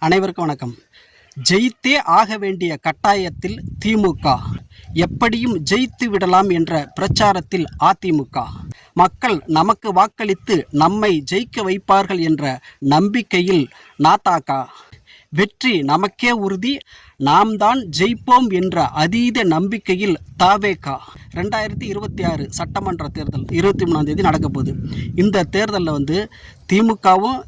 அனைவருக்கும் வணக்கம். ஜெயித்தே ஆக வேண்டிய கட்டாயத்தில் திமுக, எப்படியும் ஜெயித்து விடலாம் என்ற பிரச்சாரத்தில் அதிமுக, மக்கள் நமக்கு வாக்களித்து நம்மை ஜெயிக்க வைப்பார்கள் என்ற நம்பிக்கையில் நாதாக, வெற்றி நமக்கே உறுதி, நாம் தான் ஜெயிப்போம் என்ற அதீத நம்பிக்கையில் தாவேகா. 2026 சட்டமன்ற தேர்தல் 23ஆம் தேதி நடக்க போகுது. இந்த தேர்தலில் திமுகவும்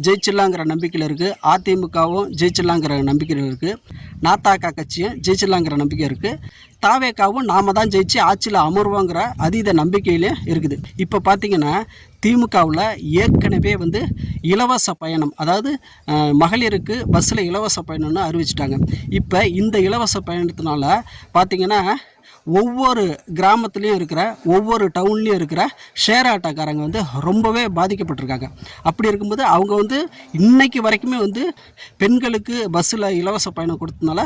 ஜெயிச்சிடலாங்கிற நம்பிக்கையில் இருக்குது, அதிமுகவும் ஜெயிச்சிடலாங்கிற நம்பிக்கையில் இருக்குது, நாதாக கட்சியும் ஜெயிச்சிடலாங்கிற நம்பிக்கை இருக்குது, தாவேகாவும் நாம தான் ஜெயிச்சு ஆட்சியில் அமர்வோங்கிற அதீத நம்பிக்கையிலையும் இருக்குது. இப்போ பார்த்திங்கன்னா திமுகவில் ஏற்கனவே இலவச பயணம், அதாவது மகளிருக்கு பஸ்ஸில் இலவச பயணம்னு அறிவிச்சிட்டாங்க. இப்போ இந்த இலவச பயணத்தினால பார்த்திங்கன்னா ஒவ்வொரு கிராமத்துலேயும் இருக்கிற, ஒவ்வொரு டவுன்லேயும் இருக்கிற ஷேர் ஆட்டோக்காரங்க ரொம்பவே பாதிக்கப்பட்டிருக்காங்க. அப்படி இருக்கும்போது அவங்க இன்றைக்கு வரைக்குமே பெண்களுக்கு பஸ்ஸில் இலவச பயணம் கொடுத்தனால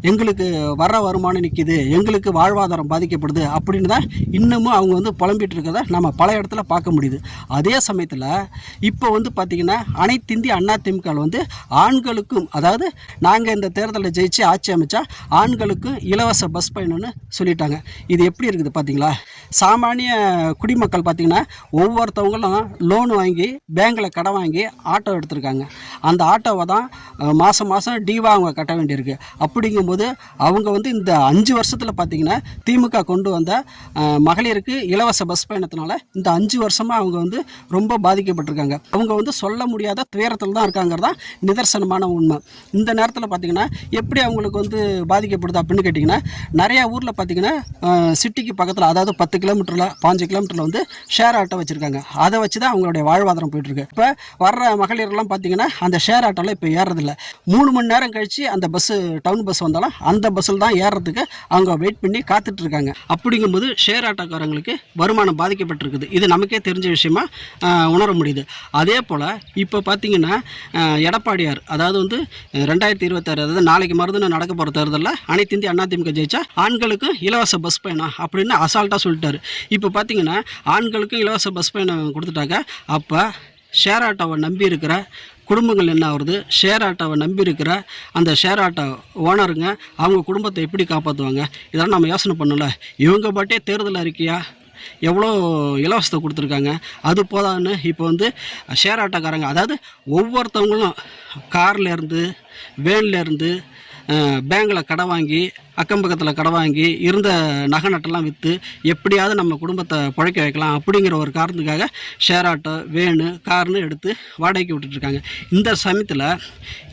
எங்களுக்கு வர்ற வருமானம் நிற்கிது, எங்களுக்கு வாழ்வாதாரம் பாதிக்கப்படுது அப்படின்னு தான் இன்னமும் அவங்க புலம்பிகிட்டு இருக்கிறத நம்ம பல இடத்துல பார்க்க முடியுது. அதே சமயத்தில் இப்போ பார்த்திங்கன்னா அனைத்து இந்திய அண்ணா திமுகவில் ஆண்களுக்கும், அதாவது நாங்கள் இந்த தேர்தலில் ஜெயிச்சு ஆட்சி அமைச்சா ஆண்களுக்கும் இலவச பஸ் பயணம்னு சொல்லிட்டாங்க. இது எப்படி இருக்குது பார்த்தீங்களா? சாமானிய குடிமக்கள் பார்த்திங்கன்னா ஒவ்வொருத்தவங்களும் லோன் வாங்கி பேங்கில் கடன் வாங்கி ஆட்டோ எடுத்திருக்காங்க. அந்த ஆட்டோவை தான் மாதம் மாதம் டிவா அவங்க கட்ட வேண்டியிருக்கு. அப்படிங்கும்போது அவங்க இந்த 5 வருஷத்தில் பார்த்திங்கன்னா திமுக கொண்டு வந்த மகளிருக்கு இலவச பஸ் பயணத்தினால இந்த 5 வருஷமாக அவங்க ரொம்ப பாதிக்கப்பட்டிருக்காங்க. அவங்க சொல்ல முடியாத துயரத்தில் தான் இருக்காங்கிறதான் நிதர்சனமான உண்மை. இந்த நேரத்தில் பார்த்திங்கன்னா எப்படி அவங்களுக்கு பாதிக்கப்படுது அப்படின்னு கேட்டிங்கன்னா, நிறையா ஊரில் பார்த்திங்கன்னா சிட்டிக்கு பக்கத்தில், அதாவது 10 கிலோமீட்டரில் 5 கிலோமீட்டரில் ஷேர் ஆட்டோ வச்சுருக்காங்க. அதை வச்சு தான் அவங்களுடைய வாழ்வாதாரம் போயிட்டுருக்கு. இப்போ வர்ற மகளிர்லாம் பார்த்திங்கன்னா அந்த ஷேர் ஆட்டோவில் இப்போ ஏறதில்லை. 3 மணி நேரம் கழித்து அந்த பஸ்ஸு, டவுன் பஸ் வந்தாலும் அந்த பஸ்ஸில் தான் ஏறுறதுக்கு அவங்க வெயிட் பண்ணி காத்துட்ருக்காங்க. அப்படிங்கும்போது ஷேர் ஆட்டோக்காரங்களுக்கு வருமானம் பாதிக்கப்பட்டிருக்குது. இது நமக்கே தெரிஞ்ச விஷயமா உணர முடியுது. அதே போல் இப்போ பார்த்திங்கன்னா எடப்பாடியார், அதாவது 2026, அதாவது நாளைக்கு மறுதினம் நடக்க போகிற தேர்தலில் அனைத்து இந்திய அண்ணா திமுக ஜெயிச்சா ஆண்களுக்கும் இலவச பஸ் பயணம் அப்படின்னு அசால்ட்டாக சொல்லிட்டாரு. இப்போ பார்த்திங்கன்னா ஆண்களுக்கும் இலவச பஸ் பயணம் கொடுத்துட்டாங்க. அப்போ ஷேர் ஆட்டோவை நம்பி இருக்கிற குடும்பங்கள் என்ன ஆகுறது? ஷேர் ஆட்டோவை நம்பி இருக்கிற அந்த ஷேர் ஆட்டோ ஓனருங்க அவங்க குடும்பத்தை எப்படி காப்பாற்றுவாங்க? இதெல்லாம் நம்ம யோசனை பண்ணல. இவங்க பாட்டே தேர்தல் அறிக்கையா எவ்வளோ இலவசத்தை கொடுத்துருக்காங்க. அது போதான்னு இப்போ ஷேர் ஆட்டோக்காரங்க, அதாவது ஒவ்வொருத்தவங்களும் கார்லேருந்து வேன்லேருந்து பேங்கில் கடை வாங்கி, அக்கம் பக்கத்தில் கடை வாங்கி, இருந்த நகை நட்டெல்லாம் விற்று எப்படியாவது நம்ம குடும்பத்தை பிழைக்க வைக்கலாம் அப்படிங்கிற ஒரு காரணத்துக்காக ஷேர் ஆட்டோ, வேனு, கார்னு எடுத்து வாடகைக்கு விட்டுட்ருக்காங்க. இந்த சமயத்தில்,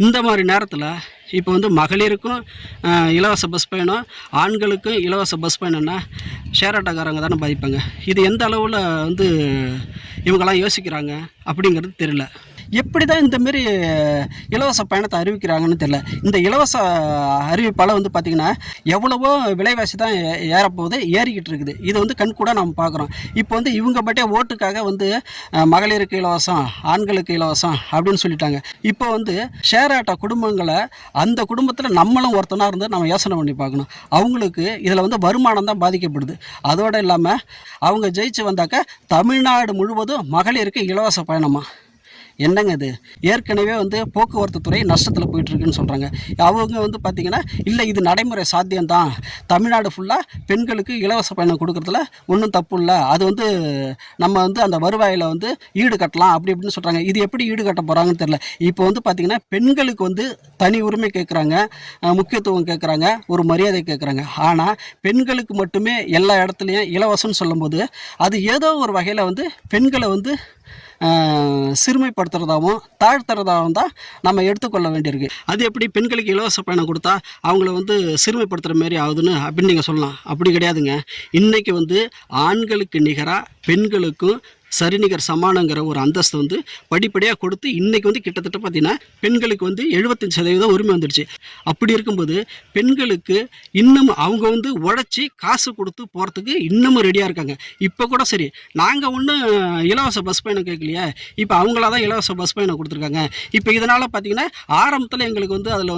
இந்த மாதிரி நேரத்தில் இப்போ மகளிருக்கும் இலவச பஸ் பயணம், ஆண்களுக்கும் இலவச பஸ் பயணம்னா ஷேர் ஆட்டோக்காரங்க தானே பாதிப்பாங்க. இது எந்த அளவில் இவங்கெல்லாம் யோசிக்கிறாங்க அப்படிங்கிறது தெரியல. எப்படி தான் இந்தமாரி இலவச பயணத்தை அறிவிக்கிறாங்கன்னு தெரியல. இந்த இலவச அறிவிப்பால் பார்த்திங்கன்னா எவ்வளவோ விலைவாசி தான் ஏறப்போகுது, ஏறிக்கிட்டு இருக்குது. இது கண்கூட நம்ம பார்க்குறோம். இப்போ இவங்க பட்டே ஓட்டுக்காக மகளிருக்கு இலவசம், ஆண்களுக்கு இலவசம் அப்படின்னு சொல்லிட்டாங்க. இப்போ ஷேர் ஆட்டோ குடும்பங்களை, அந்த குடும்பத்தில் நம்மளும் ஒருத்தனாக இருந்து நம்ம யோசனை பண்ணி பார்க்கணும். அவங்களுக்கு இதில் வருமானம் தான் பாதிக்கப்படுது. அதோடு இல்லாமல் அவங்க ஜெயிச்சு வந்தாக்க தமிழ்நாடு முழுவதும் மகளிருக்கு இலவச பயணமா? என்னங்க இது? ஏற்கனவே போக்குவரத்து துறை நஷ்டத்தில் போயிட்டுருக்குன்னு சொல்கிறாங்க. அவங்க பார்த்திங்கன்னா இல்லை, இது நடைமுறை சாத்தியம்தான், தமிழ்நாடு ஃபுல்லாக பெண்களுக்கு இலவச பயணம் கொடுக்குறதுல ஒன்றும் தப்பு இல்லை, அது நம்ம அந்த வருவாயில் ஈடு கட்டலாம் அப்படி இப்படின்னு சொல்கிறாங்க. இது எப்படி ஈடு கட்ட போகிறாங்கன்னு தெரியல. இப்போ பார்த்திங்கன்னா பெண்களுக்கு தனி உரிமை கேட்குறாங்க, முக்கியத்துவம் கேட்குறாங்க, ஒரு மரியாதை கேட்குறாங்க. ஆனால் பெண்களுக்கு மட்டுமே எல்லா இடத்துலையும் இலவசம்னு சொல்லும்போது அது ஏதோ ஒரு வகையில் பெண்களை சிறுமைப்படுத்துறதாகவும் தாழ்த்துறதாகவும் தான் நம்ம எடுத்துக்கொள்ள வேண்டியிருக்கு. அது எப்படி பெண்களுக்கு இலவச பயணம் கொடுத்தா அவங்கள சிறுமைப்படுத்துகிற மாரி ஆகுதுன்னு அப்படின்னு நீங்கள் சொல்லலாம். அப்படி கிடையாதுங்க. இன்றைக்கி ஆண்களுக்கு நிகராக பெண்களுக்கும் சரிநிகர் சமானங்கிற ஒரு அந்தஸ்து படிப்படியாக கொடுத்து இன்றைக்கி கிட்டத்தட்ட பார்த்திங்கன்னா பெண்களுக்கு 75% உரிமை வந்துடுச்சு. அப்படி இருக்கும்போது பெண்களுக்கு இன்னும் அவங்க உழைச்சி காசு கொடுத்து போகிறதுக்கு இன்னமும் ரெடியாக இருக்காங்க. இப்போ கூட சரி, நாங்கள் ஒன்றும் இலவச பஸ் பயணம் கேட்கலையே, இப்போ அவங்களா தான் இலவச பஸ் பயணம் கொடுத்துருக்காங்க. இப்போ இதனால் பார்த்திங்கன்னா ஆரம்பத்தில் எங்களுக்கு அதில்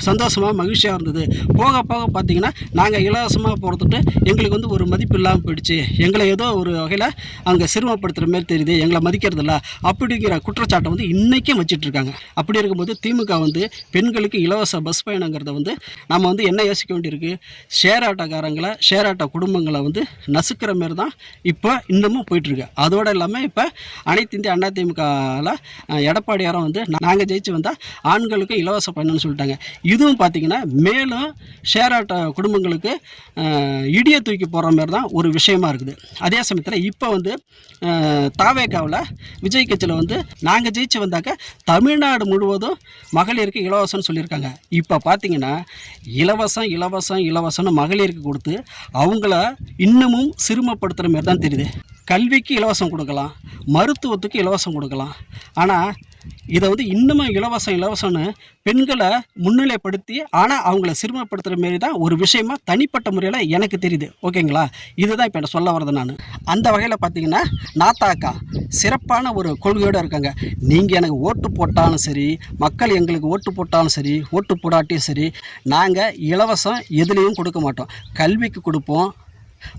சந்தோஷமாக மகிழ்ச்சியாக இருந்தது. போக போக பார்த்திங்கன்னா நாங்கள் இலவசமாக போகிறதுட்டு எங்களுக்கு ஒரு மதிப்பு இல்லாமல் போயிடுச்சு, எங்களை ஏதோ ஒரு வகையில் அங்கே சிறுமப்படுத்துகிற மாதிரி தெரியுது, எங்களை மதிக்கிறதில்ல அப்படிங்கிற குற்றச்சாட்டை வந்து இன்றைக்கும் வச்சிட்ருக்காங்க. அப்படி இருக்கும்போது திமுக வந்து பெண்களுக்கு இலவச பஸ் பயணங்கிறத வந்து நம்ம வந்து என்ன யோசிக்க வேண்டியிருக்கு, ஷேர் ஆட்டோக்காரங்களை ஷேர் ஆட்டோ குடும்பங்களை வந்து நசுக்கிற மாரி தான் இப்போ இன்னமும் போயிட்டுருக்கு. அதோடு இல்லாமல் இப்போ அனைத்து இந்திய அண்ணா திமுகவில் எடப்பாடியாரும் வந்து நாங்கள் ஜெயிச்சு வந்தால் ஆண்களுக்கு இலவச பயணம்னு சொல்லிட்டாங்க. இதுவும் பார்த்திங்கன்னா மேலும் ஷேர் ஆட்டோ குடும்பங்களுக்கு இடியை தூக்கி போடுற மாதிரி தான் ஒரு விஷயமா இருக்குது. அதே சமயத்தில் இப்போ வந்து தாவேகாவில் விஜய் கட்சியில் வந்து நாங்கள் ஜெயிச்சு வந்தாக்க தமிழ்நாடு முழுவதும் மகளிருக்கு இலவசம்னு சொல்லியிருக்காங்க. இப்போ பார்த்திங்கன்னா இலவசம் இலவசம் இலவசம்னு மகளிருக்கு கொடுத்து அவங்கள இன்னமும் சிறுமப்படுத்துகிற மாதிரி தான் தெரியுது. கல்விக்கு இலவசம் கொடுக்கலாம், மருத்துவத்துக்கு இலவசம் கொடுக்கலாம். ஆனால் இதை வந்து இன்னமும் இலவசம் இலவசம்னு பெண்களை முன்னிலைப்படுத்தி ஆனால் அவங்கள சிறுமப்படுத்துகிற மாரி தான் ஒரு விஷயமா தனிப்பட்ட முறையில் எனக்கு தெரியுது. ஓகேங்களா, இதுதான் இப்போ என்ன சொல்ல வரது. நான் அந்த வகையில் பார்த்தீங்கன்னா நாத்தாக்கா சிறப்பான ஒரு கொள்கையோடு இருக்காங்க. நீங்கள் எனக்கு ஓட்டு போட்டாலும் சரி, மக்கள் எங்களுக்கு ஓட்டு போட்டாலும் சரி, ஓட்டு போடாட்டியும் சரி, நாங்கள் இலவசம் எதுலேயும் கொடுக்க மாட்டோம். கல்விக்கு கொடுப்போம்,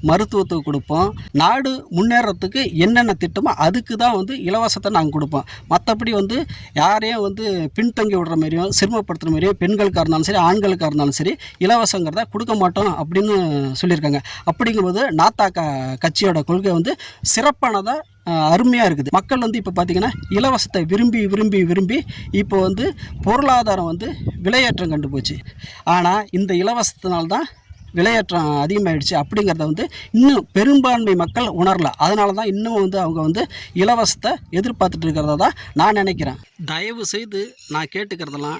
மருத்துவத்துக்கு கொடுப்போம், நாடு முன்னேறத்துக்கு என்னென்ன திட்டமோ அதுக்கு தான் வந்து இலவசத்தை நாங்கள் கொடுப்போம். மற்றபடி வந்து யாரையும் வந்து பின்தங்கி விடுற மாதிரியும் சிரமப்படுத்துகிற மாதிரியும் பெண்களுக்காக இருந்தாலும் சரி ஆண்களுக்காக இருந்தாலும் சரி இலவசங்கிறத கொடுக்க மாட்டோம் அப்படின்னு சொல்லியிருக்காங்க. அப்படிங்கும்போது நாத்தாக்கா கட்சியோட கொள்கை வந்து சிறப்பானதாக அருமையாக இருக்குது. மக்கள் வந்து இப்போ பார்த்திங்கன்னா இலவசத்தை விரும்பி விரும்பி விரும்பி இப்போ வந்து பொருளாதாரம் வந்து விலையேற்றம் கண்டு போச்சு. ஆனால் இந்த இலவசத்தினால்தான் விலையேற்றம் அதிகமாகிடுச்சு அப்படிங்கிறத வந்து இன்னும் பெரும்பான்மை மக்கள் உணரல. அதனால தான் இன்னும் வந்து அவங்க வந்து இலவசத்தை எதிர்பார்த்துட்டு இருக்கிறதா தான் நான் நினைக்கிறேன். தயவு செய்து நான் கேட்டுக்கிறதெல்லாம்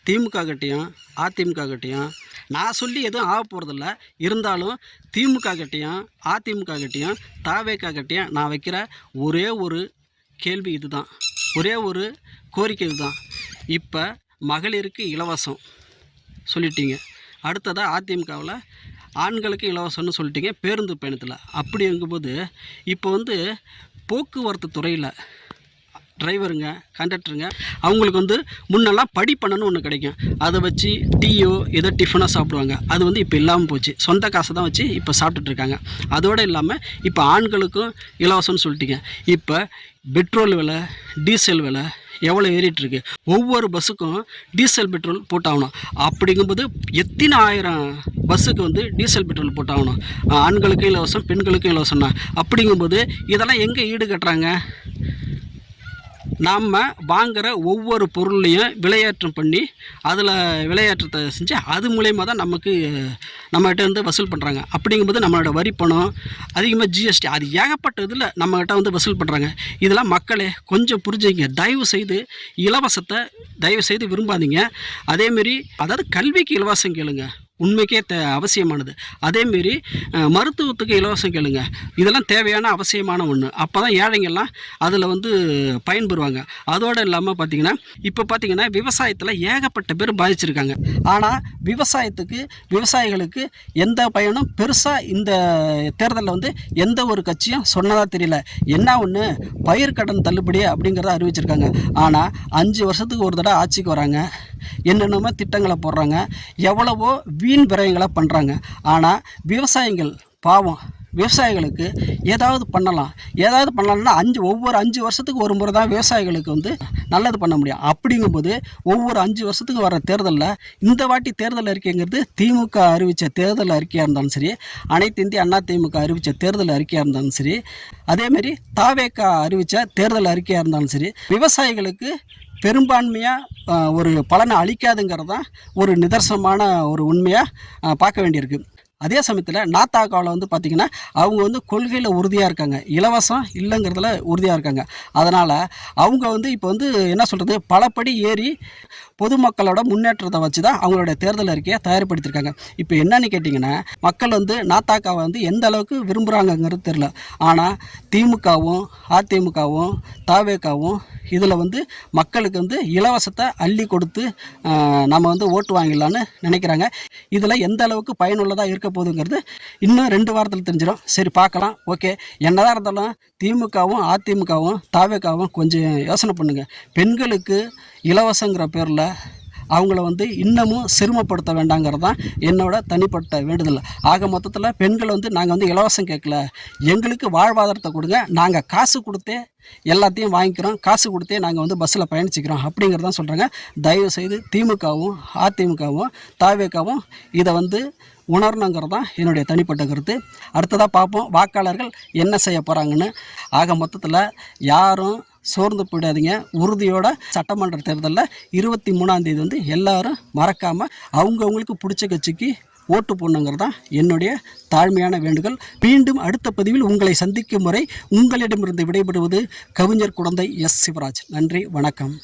திமுக கிட்டேயும் அதிமுக கிட்டேயும் நான் சொல்லி எதுவும் ஆக போகிறதில்ல. இருந்தாலும் திமுக கிட்டேயும் அதிமுக கிட்டேயும் தாவேகா கிட்டேயும் நான் வைக்கிற ஒரே ஒரு கேள்வி இதுதான், ஒரே ஒரு கோரிக்கை இதுதான். இப்போ மகளிருக்கு இலவசம் சொல்லிட்டீங்க, அடுத்ததாக அதிமுகவில் ஆண்களுக்கு இலவசம்னு சொல்லிட்டீங்க பேருந்து பயணத்தில். அப்படி இருக்கும்போது இப்போ வந்து போக்குவரத்து துறையில் டிரைவருங்க கண்டக்டருங்க அவங்களுக்கு வந்து முன்னெல்லாம் படிப்பண்ணன்னு ஒன்று கிடைக்கும், அதை வச்சு டீயோ ஏதோ டிஃபனோ சாப்பிடுவாங்க. அது வந்து இப்போ இல்லாமல் போச்சு. சொந்த காசை தான் வச்சு இப்போ சாப்பிட்டுட்ருக்காங்க. அதோடு இல்லாமல் இப்போ ஆண்களுக்கும் இலவசம்னு சொல்லிட்டீங்க. இப்போ பெட்ரோல் விலை டீசல் விலை எவ்வளோ ஏறிட்டுருக்கு. ஒவ்வொரு பஸ்ஸுக்கும் டீசல் பெட்ரோல் போட்டாகணும். அப்படிங்கும்போது எத்தனை ஆயிரம் பஸ்ஸுக்கு வந்து டீசல் பெட்ரோல் போட்டாகணும். ஆண்களுக்கும் இலவசம் பெண்களுக்கும் இலவசம்னா அப்படிங்கும்போது இதெல்லாம் எங்கே ஈடு கட்டுறாங்க? நாம் வாங்குகிற ஒவ்வொரு பொருளையும் விலையேற்றம் பண்ணி அதில் விலையேற்றத்தை செஞ்சு அது மூலயமா தான் நம்மகிட்ட வந்து வசூல் பண்ணுறாங்க. அப்படிங்கும்போது நம்மளோட வரி பணம் அதிகமாக ஜிஎஸ்டி அது ஏகப்பட்ட இதில் நம்மகிட்ட வந்து வசூல் பண்ணுறாங்க. இதெல்லாம் மக்களே கொஞ்சம் புரிஞ்சுங்க. தயவு செய்து இலவசத்தை தயவு செய்து விரும்பாதீங்க. அதேமாரி அதாவது கல்விக்கு இலவசம் கேளுங்க, உண்மைக்கே அவசியமானது. அதேமாரி மருத்துவத்துக்கு இலவசம் கேளுங்க, இதெல்லாம் தேவையான அவசியமான ஒன்று. அப்போ தான் ஏழைங்கள்லாம் அதில் வந்து பயன்பெறுவாங்க. அதோடு இல்லாமல் பார்த்திங்கன்னா இப்போ பார்த்திங்கன்னா விவசாயத்தில் ஏகப்பட்ட பேர் பாதிச்சிருக்காங்க. ஆனால் விவசாயிகளுக்கு எந்த பயனும் பெருசாக இந்த தேர்தலில் வந்து எந்த ஒரு கட்சியும் சொன்னதாக தெரியல. என்ன ஒன்று பயிர்க்கடன் தள்ளுபடி அப்படிங்கிறத அறிவிச்சிருக்காங்க. ஆனால் 5 வருஷத்துக்கு ஒரு தடவை ஆட்சிக்கு வராங்க, என்னென்னமோ திட்டங்களை போடுறாங்க, எவ்வளவோ வீண் விரயங்களை பண்ணுறாங்க. ஆனால் விவசாயிகள் பாவம், விவசாயிகளுக்கு ஏதாவது பண்ணலாம்னா ஒவ்வொரு 5 வருஷத்துக்கு ஒரு முறை தான் விவசாயிகளுக்கு வந்து நல்லது பண்ண முடியும். அப்படிங்கும்போது ஒவ்வொரு 5 வருஷத்துக்கு வர தேர்தலில் இந்த வாட்டி தேர்தல் அறிக்கைங்கிறது திமுக அறிவித்த தேர்தல் அறிக்கையாக இருந்தாலும் சரி, அனைத்து இந்திய அண்ணா திமுக அறிவித்த தேர்தல் அறிக்கையாக இருந்தாலும் சரி, அதேமாரி தாவேகா அறிவித்த தேர்தல் அறிக்கையாக இருந்தாலும் சரி, விவசாயிகளுக்கு பெரும்பான்மையாக ஒரு பலனை அளிக்காதுங்கிறது தான் ஒரு நிதர்சனமான ஒரு உண்மையாக பார்க்க வேண்டியிருக்கு. அதே சமயத்தில் நாத்தாக்காவில் வந்து பார்த்திங்கன்னா அவங்க வந்து கொள்கையில் உறுதியாக இருக்காங்க, இலவசம் இல்லைங்கிறதுல உறுதியாக இருக்காங்க. அதனால் அவங்க வந்து இப்போ வந்து என்ன சொல்கிறது, பலப்படி ஏறி பொதுமக்களோட முன்னேற்றத்தை வச்சு தான் அவங்களுடைய தேர்தல் அறிக்கையை தயார்படுத்தியிருக்காங்க. இப்போ என்னன்னு கேட்டிங்கன்னா மக்கள் வந்து நாத்தாக்காவை வந்து எந்த அளவுக்கு விரும்புகிறாங்கங்கிறது தெரில. ஆனால் திமுகவும் அதிமுகவும் தாவேகாவும் இதில் வந்து மக்களுக்கு வந்து இலவசத்தை அள்ளி கொடுத்து நம்ம வந்து ஓட்டு வாங்கிடலான்னு நினைக்கிறாங்க. இதில் எந்த அளவுக்கு பயனுள்ளதாக இருக்க போகுதுங்கிறது இன்னும் 2 வாரத்தில் தெரிஞ்சிடும். சரி பார்க்கலாம். ஓகே, என்னதான் இருந்தாலும் திமுகவும் அதிமுகவும் தாவேகாவும் கொஞ்சம் யோசனை பண்ணுங்கள். பெண்களுக்கு இலவசங்கிற பேரில் அவங்கள வந்து இன்னமும் சிரமப்படுத்த வேண்டாங்கிறது தான் என்னோட தனிப்பட்ட வேண்டுதல். ஆக மொத்தத்தில் பெண்கள் வந்து நாங்கள் வந்து இலவசம் கேட்கல, எங்களுக்கு வாழ்வாதாரத்தை கொடுங்க, நாங்கள் காசு கொடுத்தே எல்லாத்தையும் வாங்கிக்கிறோம், காசு கொடுத்தே நாங்கள் வந்து பஸ்ஸில் பயணிச்சுக்கிறோம் அப்படிங்கிறதான் சொல்கிறாங்க. தயவுசெய்து திமுகவும் அதிமுகவும் தாவேகவும் இதை வந்து உணரணுங்கிறது தான் என்னுடைய தனிப்பட்ட கருத்து. அடுத்ததாக பார்ப்போம் வாக்காளர்கள் என்ன செய்ய போகிறாங்கன்னு. ஆக மொத்தத்தில் யாரும் சோர்ந்து போயிடாதீங்க. உறுதியோட சட்டமன்ற தேர்தலில் 23ஆம் தேதி வந்து எல்லாரும் மறக்காமல் அவங்கவுங்களுக்கு பிடிச்ச கட்சிக்கு ஓட்டு போடணுங்கிறது தான் என்னுடைய தாழ்மையான வேண்டுகோள். மீண்டும் அடுத்த பதிவில் உங்களை சந்திக்கும் வரை உங்களிடமிருந்து விடைபெறுவது கவிஞர் குழந்தை எஸ். சிவராஜ். நன்றி, வணக்கம்.